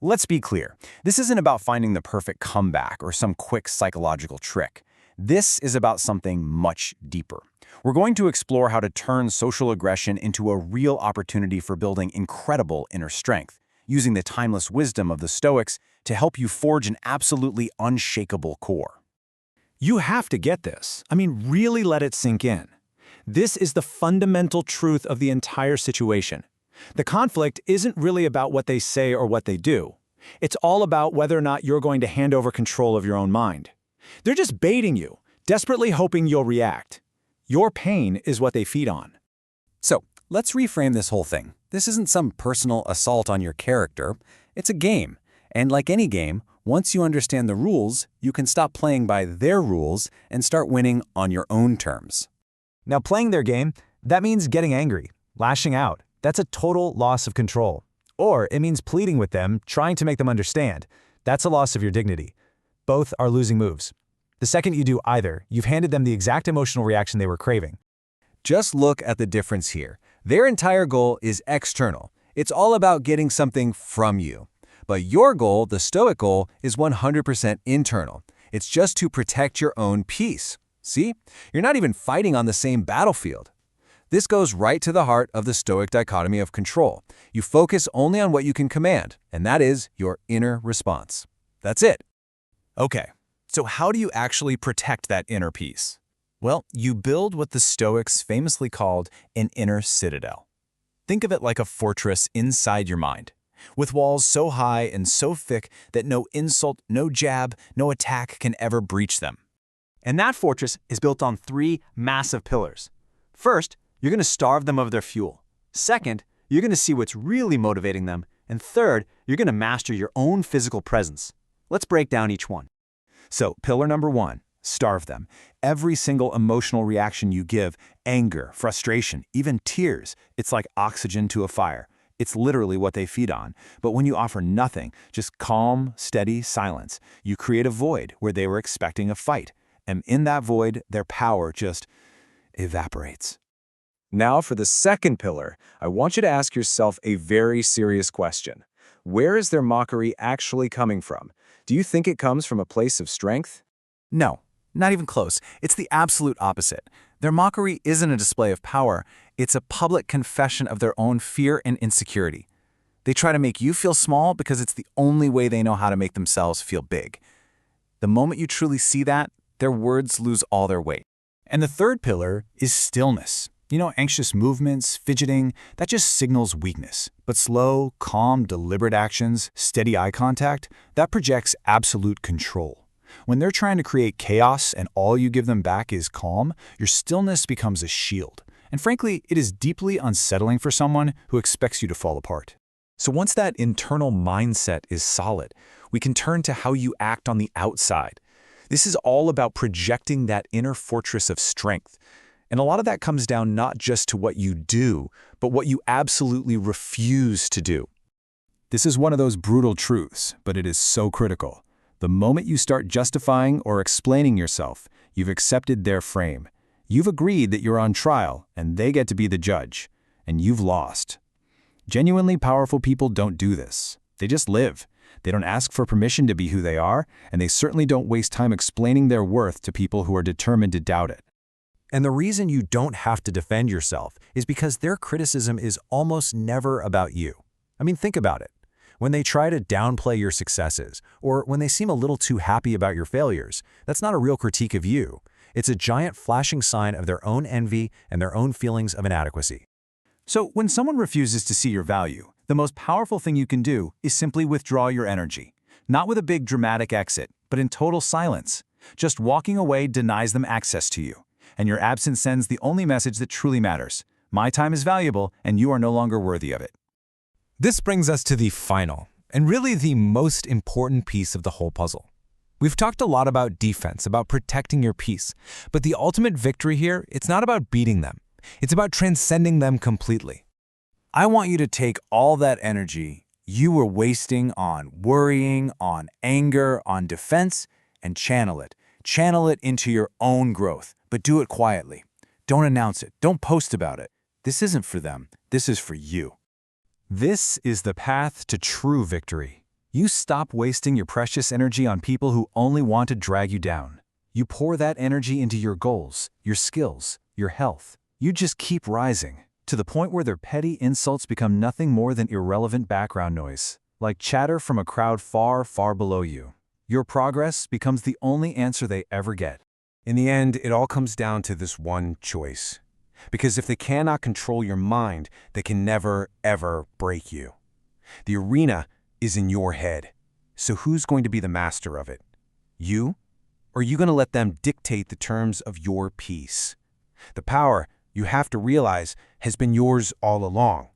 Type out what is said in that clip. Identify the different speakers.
Speaker 1: Let's be clear. This isn't about finding the perfect comeback or some quick psychological trick. This is about something much deeper. We're going to explore how to turn social aggression into a real opportunity for building incredible inner strength, using the timeless wisdom of the Stoics to help you forge an absolutely unshakable core.
Speaker 2: You have to get this. I mean, really let it sink in. This is the fundamental truth of the entire situation. The conflict isn't really about what they say or what they do. It's all about whether or not you're going to hand over control of your own mind. They're just baiting you, desperately hoping you'll react. Your pain is what they feed on.
Speaker 1: So, let's reframe this whole thing. This isn't some personal assault on your character. It's a game. And like any game, once you understand the rules, you can stop playing by their rules and start winning on your own terms.
Speaker 3: Now, playing their game, that means getting angry, lashing out. That's a total loss of control. Or it means pleading with them, trying to make them understand. That's a loss of your dignity. Both are losing moves. The second you do either, you've handed them the exact emotional reaction they were craving.
Speaker 4: Just look at the difference here. Their entire goal is external. It's all about getting something from you. But your goal, the Stoic goal, is 100% internal. It's just to protect your own peace. See? You're not even fighting on the same battlefield. This goes right to the heart of the Stoic dichotomy of control. You focus only on what you can command, and that is your inner response. That's it.
Speaker 1: Okay, so how do you actually protect that inner peace? Well, you build what the Stoics famously called an inner citadel. Think of it like a fortress inside your mind, with walls so high and so thick that no insult, no jab, no attack can ever breach them.
Speaker 3: And that fortress is built on 3 massive pillars. First, you're going to starve them of their fuel. Second, you're going to see what's really motivating them. And third, you're going to master your own physical presence. Let's break down each one.
Speaker 1: So, pillar number 1, starve them. Every single emotional reaction you give, anger, frustration, even tears, it's like oxygen to a fire. It's literally what they feed on. But when you offer nothing, just calm, steady silence, you create a void where they were expecting a fight. And in that void, their power just evaporates.
Speaker 4: Now for the second pillar, I want you to ask yourself a very serious question. Where is their mockery actually coming from? Do you think it comes from a place of strength?
Speaker 1: No, not even close. It's the absolute opposite. Their mockery isn't a display of power. It's a public confession of their own fear and insecurity. They try to make you feel small because it's the only way they know how to make themselves feel big. The moment you truly see that, their words lose all their weight. And the third pillar is stillness. You know, anxious movements, fidgeting, that just signals weakness. But slow, calm, deliberate actions, steady eye contact, that projects absolute control. When they're trying to create chaos and all you give them back is calm, your stillness becomes a shield. And frankly, it is deeply unsettling for someone who expects you to fall apart. So once that internal mindset is solid, we can turn to how you act on the outside. This is all about projecting that inner fortress of strength. And a lot of that comes down not just to what you do, but what you absolutely refuse to do. This is one of those brutal truths, but it is so critical. The moment you start justifying or explaining yourself, you've accepted their frame. You've agreed that you're on trial, and they get to be the judge. And you've lost. Genuinely powerful people don't do this. They just live. They don't ask for permission to be who they are, and they certainly don't waste time explaining their worth to people who are determined to doubt it.
Speaker 3: And the reason you don't have to defend yourself is because their criticism is almost never about you. I mean, think about it. When they try to downplay your successes, or when they seem a little too happy about your failures, that's not a real critique of you. It's a giant flashing sign of their own envy and their own feelings of inadequacy.
Speaker 1: So when someone refuses to see your value, the most powerful thing you can do is simply withdraw your energy. Not with a big dramatic exit, but in total silence. Just walking away denies them access to you. And your absence sends the only message that truly matters. My time is valuable, and you are no longer worthy of it.
Speaker 3: This brings us to the final, and really the most important piece of the whole puzzle. We've talked a lot about defense, about protecting your peace, but the ultimate victory here, it's not about beating them. It's about transcending them completely.
Speaker 1: I want you to take all that energy you were wasting on worrying, on anger, on defense, and channel it. Channel it into your own growth, but do it quietly. Don't announce it. Don't post about it. This isn't for them. This is for you.
Speaker 3: This is the path to true victory.
Speaker 1: You stop wasting your precious energy on people who only want to drag you down. You pour that energy into your goals, your skills, your health. You just keep rising, to the point where their petty insults become nothing more than irrelevant background noise, like chatter from a crowd far, far below you. Your progress becomes the only answer they ever get.
Speaker 3: In the end, it all comes down to this one choice. Because if they cannot control your mind, they can never, ever break you. The arena is in your head. So who's going to be the master of it? You? Or are you going to let them dictate the terms of your peace? The power, you have to realize, has been yours all along.